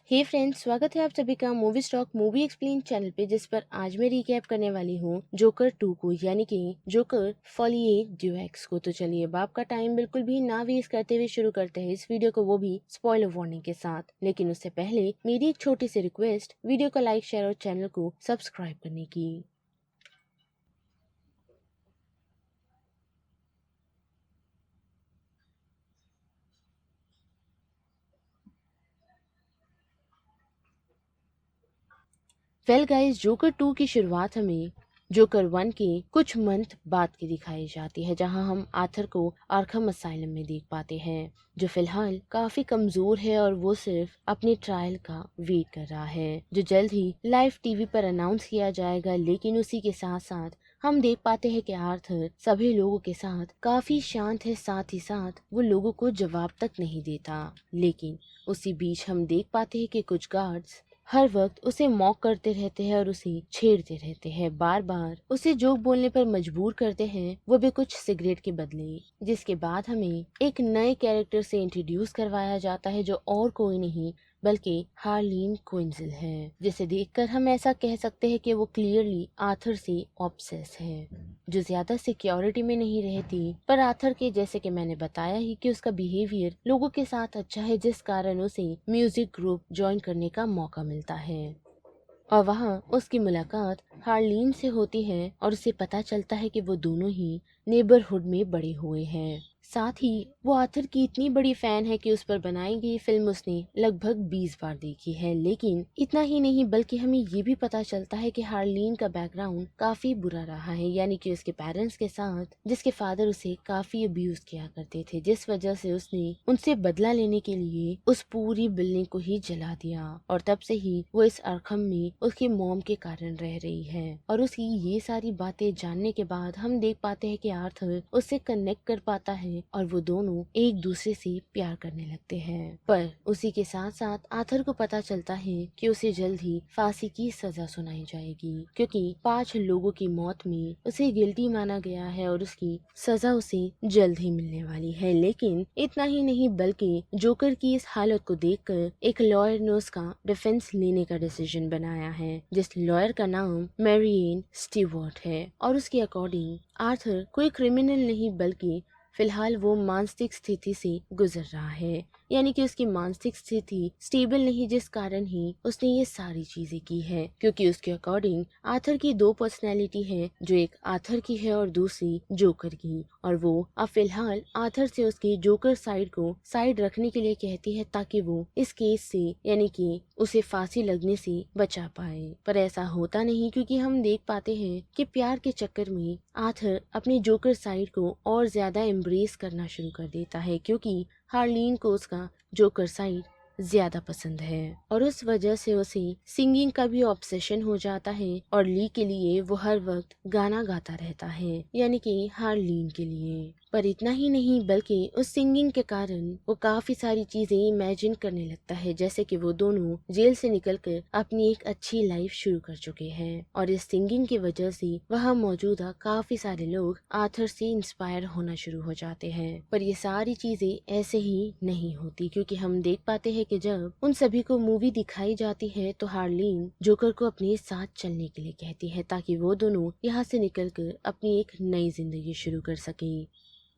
हे friends, स्वागत है आप सभी का movie stock movie explain channel पे, जिस पर आज मैं रिकैप करने वाली हूँ जोकर 2 को, यानी कि जोकर फॉलिए ड्यूएक्स को। तो चलिए अब आपका टाइम बिल्कुल भी ना वेस्ट करते हुए शुरू करते हैं इस वीडियो को, वो भी स्पॉइलर वार्निंग के साथ। लेकिन उससे पहले मेरी एक छोटी सी रिक्वेस्ट, वीडियो को लाइक, शेयर और चैनल को सब्सक्राइब करने की। वेल गाइस, जोकर 2 की शुरुआत हमें जोकर 1 के कुछ मंथ बाद की दिखाई जाती है, जहां हम आर्थर को आर्खम असाइलम में देख पाते हैं, जो फिलहाल काफी कमजोर है और वो सिर्फ अपने ट्रायल का वेट कर रहा है, जो जल्द ही लाइव टीवी पर अनाउंस किया जाएगा। लेकिन उसी के साथ साथ हम देख पाते हैं कि आर्थर सभी लोगों के साथ काफी शांत है, साथ ही साथ वो लोगों को जवाब तक नहीं देता। लेकिन उसी बीच हम देख पाते हैं कि कुछ गार्ड्स हर वक्त उसे मॉक करते रहते हैं और उसे छेड़ते रहते हैं, बार बार उसे जोक बोलने पर मजबूर करते हैं, वो भी कुछ सिगरेट के बदले। जिसके बाद हमें एक नए कैरेक्टर से इंट्रोड्यूस करवाया जाता है, जो और कोई नहीं बल्कि हार्लीन क्विंजल है, जिसे देखकर हम ऐसा कह सकते हैं कि वो क्लियरली आर्थर से ऑब्सेस है, जो ज्यादा सिक्योरिटी में नहीं रहती। पर आर्थर के, जैसे कि मैंने बताया ही, कि उसका बिहेवियर लोगों के साथ अच्छा है, जिस कारण उसे म्यूजिक ग्रुप ज्वाइन करने का मौका मिलता है और वहाँ उसकी मुलाकात हार्लीन से होती है और उसे पता चलता है कि वो दोनों ही नेबरहुड में बड़े हुए हैं। साथ ही वो आर्थर की इतनी बड़ी फैन है कि उस पर बनाई गई फिल्म उसने लगभग 20 बार देखी है। लेकिन इतना ही नहीं, बल्कि हमें ये भी पता चलता है कि हार्लीन का बैकग्राउंड काफी बुरा रहा है, यानी कि उसके पेरेंट्स के साथ, जिसके फादर उसे काफी अब्यूज किया करते थे, जिस वजह से उसने उनसे बदला लेने के लिए उस पूरी बिल्डिंग को ही जला दिया। और तब से ही वो इस अरखम में उसकी मॉम के कारण रह रही है। और उसकी ये सारी बातें जानने के बाद हम देख पाते हैं कि आर्थर उससे कनेक्ट कर पाता है और वो दोनों एक दूसरे से प्यार करने लगते हैं। पर उसी के साथ साथ आर्थर को पता चलता है कि उसे जल्द ही फांसी की सजा सुनाई जाएगी, क्योंकि 5 लोगों की मौत में उसे गिल्टी माना गया है और उसकी सजा उसे जल्द ही मिलने वाली है। लेकिन इतना ही नहीं, बल्कि जोकर की इस हालत को देखकर एक लॉयर ने उसका डिफेंस लेने का डिसीजन बनाया है, जिस लॉयर का नाम मैरिएन स्टीवर्ट है। और उसके अकॉर्डिंग आर्थर कोई क्रिमिनल नहीं, बल्कि फिलहाल वो मानसिक स्थिति से गुजर रहा है, यानी कि उसकी मानसिक स्थिति स्टेबल नहीं, जिस कारण ही उसने ये सारी चीजें की है। क्योंकि उसके अकॉर्डिंग आर्थर की 2 पर्सनैलिटी है, जो एक आर्थर की है और दूसरी जोकर की, और वो अब फिलहाल आर्थर से उसकी जोकर साइड को साइड रखने के लिए कहती है, ताकि वो इस केस से, यानी कि उसे फांसी लगने से बचा पाए। पर ऐसा होता नहीं, क्योंकि हम देख पाते हैं कि प्यार के चक्कर में आर्थर अपनी जोकर साइड को और ज्यादा एम्ब्रेस करना शुरू कर देता है, क्योंकि हार्लीन को उसका जोकर साइड ज्यादा पसंद है और उस वजह से उसे सिंगिंग का भी ऑब्सेशन हो जाता है और ली के लिए वो हर वक्त गाना गाता रहता है, यानी कि हार्लीन के लिए। पर इतना ही नहीं, बल्कि उस सिंगिंग के कारण वो काफी सारी चीजें इमेजिन करने लगता है, जैसे कि वो दोनों जेल से निकलकर अपनी एक अच्छी लाइफ शुरू कर चुके हैं और इस सिंगिंग की वजह से वहाँ मौजूदा काफी सारे लोग आर्थर से इंस्पायर होना शुरू हो जाते हैं। पर ये सारी चीजें ऐसे ही नहीं होती, क्योंकि हम देख पाते हैं कि जब उन सभी को मूवी दिखाई जाती है तो हार्लीन जोकर को अपने साथ चलने के लिए कहती है, ताकि वो दोनों यहाँ से निकलकर अपनी एक नई जिंदगी शुरू कर सके,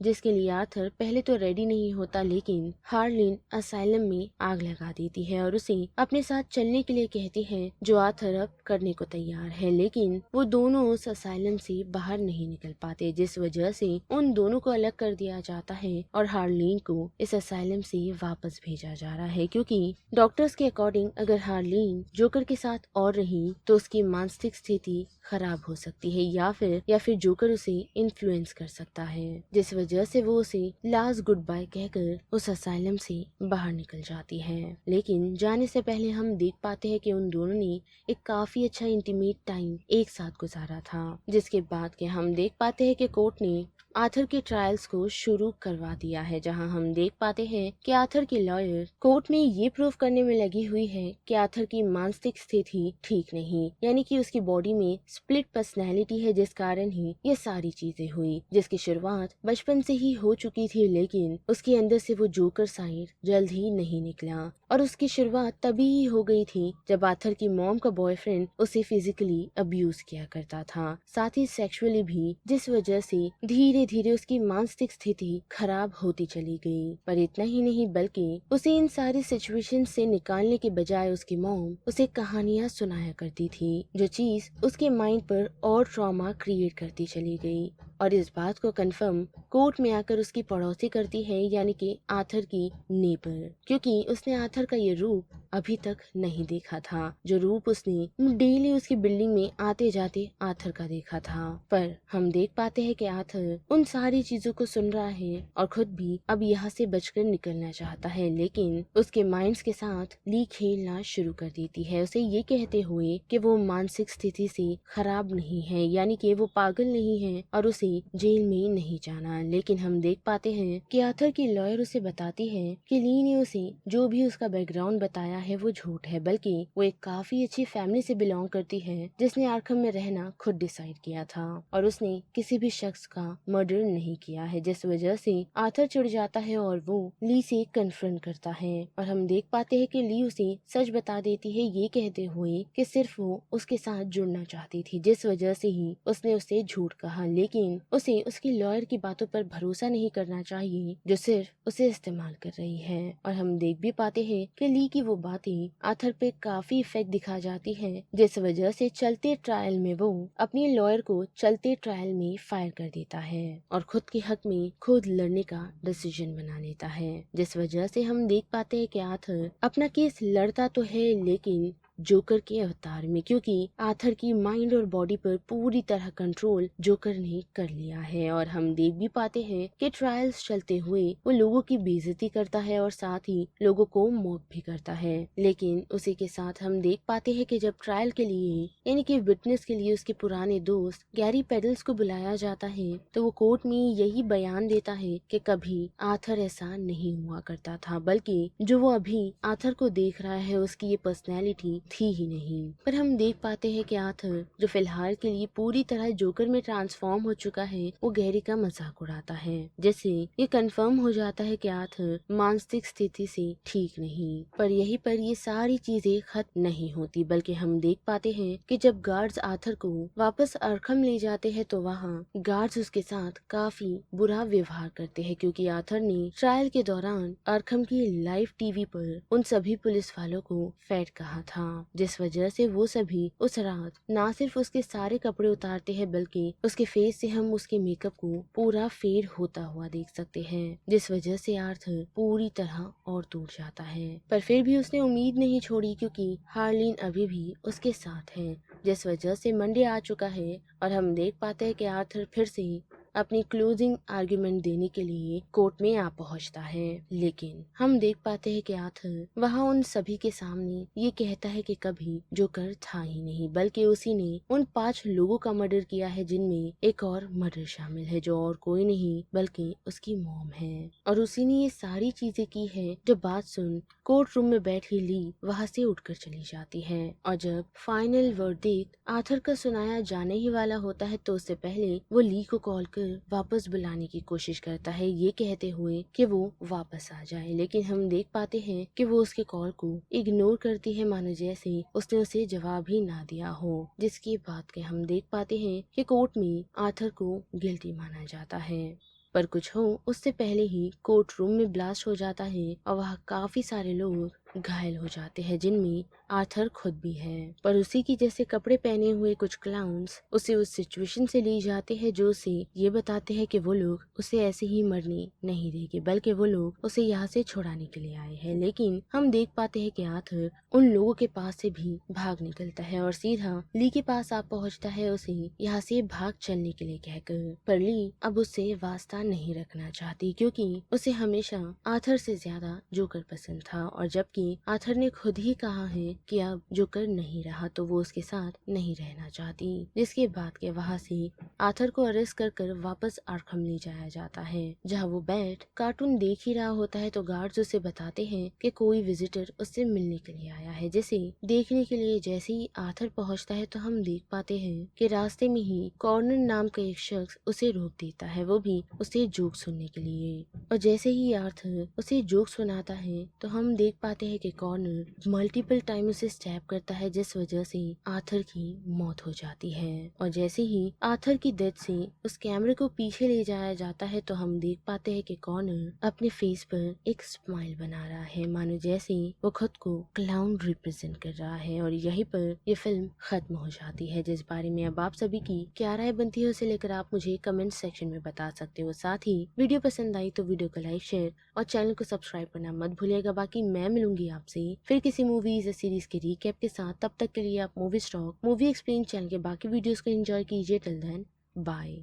जिसके लिए आर्थर पहले तो रेडी नहीं होता। लेकिन हार्लीन असाइलम में आग लगा देती है और उसे अपने साथ चलने के लिए कहती है, जो आर्थर अब करने को तैयार है। लेकिन वो दोनों उस असाइलम से बाहर नहीं निकल पाते, जिस वजह से उन दोनों को अलग कर दिया जाता है और हार्लीन को इस असाइलम से वापस भेजा जा रहा है, क्योंकि डॉक्टर्स के अकॉर्डिंग अगर हार्लीन जोकर के साथ और रही तो उसकी मानसिक स्थिति खराब हो सकती है, या फिर जोकर उसे इन्फ्लुएंस कर सकता है, जिस वजह से वो उसे लास्ट गुड बाय कहकर उस असाइलम से बाहर निकल जाती है। लेकिन जाने से पहले हम देख पाते हैं कि उन दोनों ने एक काफी अच्छा इंटीमेट टाइम एक साथ गुजारा था, जिसके बाद के हम देख पाते हैं कि कोर्ट ने आर्थर के ट्रायल्स को शुरू करवा दिया है, जहां हम देख पाते हैं कि आर्थर की लॉयर कोर्ट में ये प्रूव करने में लगी हुई है कि आर्थर की मानसिक स्थिति ठीक नहीं, यानी कि उसकी बॉडी में स्प्लिट पर्सनैलिटी है, जिस कारण ही ये सारी चीजें हुई, जिसकी शुरुआत बचपन से ही हो चुकी थी। लेकिन उसके अंदर से वो जोकर साइड जल्द ही नहीं निकला और उसकी शुरुआत तभी ही हो गई थी जब आर्थर की मॉम का बॉयफ्रेंड उसे फिजिकली अब्यूज किया करता था, साथ ही सेक्सुअली भी, जिस वजह से धीरे धीरे उसकी मानसिक स्थिति खराब होती चली गई। पर इतना ही नहीं बल्कि उसे इन सारी सिचुएशन से निकालने के बजाय उसकी मॉम उसे कहानियां सुनाया करती थी, जो चीज उसके माइंड पर और ट्रॉमा क्रिएट करती चली गई। और इस बात को कंफर्म कोर्ट में आकर उसकी पड़ोसी करती है, यानी कि आर्थर की नेबर, क्योंकि उसने आर्थर का ये रूप अभी तक नहीं देखा था, जो रूप उसने डेली उसकी बिल्डिंग में आते जाते आर्थर का देखा था। पर हम देख पाते हैं कि आर्थर उन सारी चीजों को सुन रहा है और खुद भी अब यहाँ से बचकर निकलना चाहता है, लेकिन उसके माइंड्स के साथ ली खेलना शुरू कर देती है, उसे ये कहते हुए कि वो मानसिक स्थिति से खराब नहीं है, यानी कि वो पागल नहीं है और उसे जेल में नहीं जाना। लेकिन हम देख पाते हैं कि आर्थर की लॉयर उसे बताती है कि ली ने उसे जो भी उसका बैकग्राउंड बताया है वो झूठ है, बल्कि वो एक काफी अच्छी फैमिली से बिलोंग करती है जिसने आर्खम में रहना खुद डिसाइड किया था और उसने किसी भी शख्स का मर्डर नहीं किया है, जिस वजह से आर्थर चिढ़ जाता है और वो ली से कन्फ्रंट करता है। और हम देख पाते हैं कि ली उसे सच बता देती है, ये कहते हुए कि सिर्फ वो उसके साथ जुड़ना चाहती थी, जिस वजह से ही उसने उसे झूठ कहा। लेकिन उसे उसकी लॉयर की बातों पर भरोसा नहीं करना चाहिए जो सिर्फ उसे इस्तेमाल कर रही है। और हम देख भी पाते हैं कि ली की वो बातें आर्थर पे काफी इफेक्ट दिखा जाती है, जिस वजह से चलते ट्रायल में वो अपनी लॉयर को चलते ट्रायल में फायर कर देता है और खुद के हक में खुद लड़ने का डिसीजन बना लेता है, जिस वजह से हम देख पाते हैं कि आर्थर अपना केस लड़ता तो है लेकिन जोकर के अवतार में, क्योंकि आर्थर की माइंड और बॉडी पर पूरी तरह कंट्रोल जोकर ने कर लिया है। और हम देख भी पाते हैं कि ट्रायल्स चलते हुए वो लोगों की बेइज्जती करता है और साथ ही लोगों को मॉक भी करता है। लेकिन उसी के साथ हम देख पाते हैं कि जब ट्रायल के लिए यानी कि विटनेस के लिए उसके पुराने दोस्त गैरी पेडल्स को बुलाया जाता है, तो वो कोर्ट में यही बयान देता है कि कभी आर्थर ऐसा नहीं हुआ करता था, बल्कि जो वो अभी आर्थर को देख रहा है उसकी ये पर्सनैलिटी थी ही नहीं। पर हम देख पाते हैं कि आर्थर, जो फिलहाल के लिए पूरी तरह जोकर में ट्रांसफॉर्म हो चुका है, वो गैरी का मजाक उड़ाता है, जिससे ये कंफर्म हो जाता है कि आर्थर मानसिक स्थिति से ठीक नहीं। पर यहीं पर ये सारी चीजें खत्म नहीं होती, बल्कि हम देख पाते हैं कि जब गार्ड्स आर्थर को वापस अरखम ले जाते हैं तो वहाँ गार्ड्स उसके साथ काफी बुरा व्यवहार करते हैं, क्योंकि आर्थर ने ट्रायल के दौरान अरखम की लाइव टीवी पर उन सभी पुलिस वालों को फैट कहा था, जिस वजह से वो सभी उस रात ना सिर्फ उसके सारे कपड़े उतारते हैं बल्कि उसके फेस से हम उसके मेकअप को पूरा फेड होता हुआ देख सकते हैं, जिस वजह से आर्थर पूरी तरह और टूट जाता है। पर फिर भी उसने उम्मीद नहीं छोड़ी, क्योंकि हार्लिन अभी भी उसके साथ है, जिस वजह से मंडे आ चुका है और हम देख पाते हैं कि आर्थर फिर से अपनी क्लोजिंग आर्ग्यूमेंट देने के लिए कोर्ट में आ पहुंचता है। लेकिन हम देख पाते हैं कि आर्थर वहां उन सभी के सामने ये कहता है कि कभी जोकर था ही नहीं, बल्कि उसी ने उन 5 लोगों का मर्डर किया है, जिनमें एक और मर्डर शामिल है जो और कोई नहीं बल्कि उसकी मॉम है, और उसी ने ये सारी चीजें की है। जब बात सुन कोर्ट रूम में बैठी ली वहां से उठकर चली जाती है, और जब फाइनल वर्डिक्ट आर्थर का सुनाया जाने ही वाला होता है तो उससे पहले वो ली को कॉल कर वापस बुलाने की कोशिश करता है, ये कहते हुए कि वो वापस आ जाए। लेकिन हम देख पाते हैं कि वो उसके कॉल को इग्नोर करती है, मानो जैसे उसने उसे जवाब ही ना दिया हो, जिसकी बात के हम देख पाते हैं कि कोर्ट में आर्थर को गिल्टी माना जाता है। पर कुछ हो उससे पहले ही कोर्ट रूम में ब्लास्ट हो जाता है और वहाँ काफी सारे लोग घायल हो जाते हैं, जिनमें आर्थर खुद भी है। पर उसी की जैसे कपड़े पहने हुए कुछ क्लाउन्स उसे उस सिचुएशन से ले जाते हैं, जो उसे ये बताते हैं कि वो लोग उसे ऐसे ही मरने नहीं देंगे, बल्कि वो लोग उसे यहाँ से छुड़ाने के लिए आए हैं। लेकिन हम देख पाते हैं कि आर्थर उन लोगों के पास से भी भाग निकलता है और सीधा ली के पास आ पहुँचता है, उसे यहाँ से भाग चलने के लिए कहकर। पर ली अब उससे वास्ता नहीं रखना चाहती, क्योंकि उसे हमेशा आर्थर से ज्यादा जोकर पसंद था, और जबकि आर्थर ने खुद ही कहा है कि अब जोकर नहीं रहा तो वो उसके साथ नहीं रहना चाहती, जिसके बाद के वहाँ से आर्थर को अरेस्ट कर वापस आर्खम ले जाया जाता है, जहाँ वो बैठ कार्टून देख ही रहा होता है तो गार्ड्स उसे बताते हैं कि कोई विजिटर उससे मिलने के लिए आया है, जिसे देखने के लिए जैसे ही आर्थर पहुँचता है तो हम देख पाते हैं कि रास्ते में ही कॉर्नर नाम का एक शख्स उसे रोक देता है, वो भी उसे जोक सुनने के लिए। और जैसे ही आर्थर उसे जोक सुनाता है तो हम देख पाते हैं कि कॉर्नर मल्टीपल टाइम उसे स्टैब करता है, जिस वजह से आर्थर की मौत हो जाती है। और जैसे ही आर्थर की डेथ से उस कैमरे को पीछे ले जाया जाता है तो हम देख पाते हैं कि कॉर्नर अपने फेस पर एक स्माइल बना रहा है, मानो जैसे वो खुद को क्लाउन रिप्रेजेंट कर रहा है। और यहीं पर ये फिल्म खत्म हो जाती है, जिस बारे में अब आप सभी की क्या राय बनती है उसे लेकर आप मुझे कमेंट सेक्शन में बता सकते हो। साथ ही वीडियो पसंद आई तो वीडियो को लाइक, शेयर और चैनल को सब्सक्राइब करना मत भूलिएगा। बाकी मैं मिलूंगी आपसे फिर किसी मूवीज या सीरीज के रिकैप के साथ। तब तक के लिए आप movie stock movie explain channel के बाकी वीडियोस को एंजॉय कीजिए। Till then bye.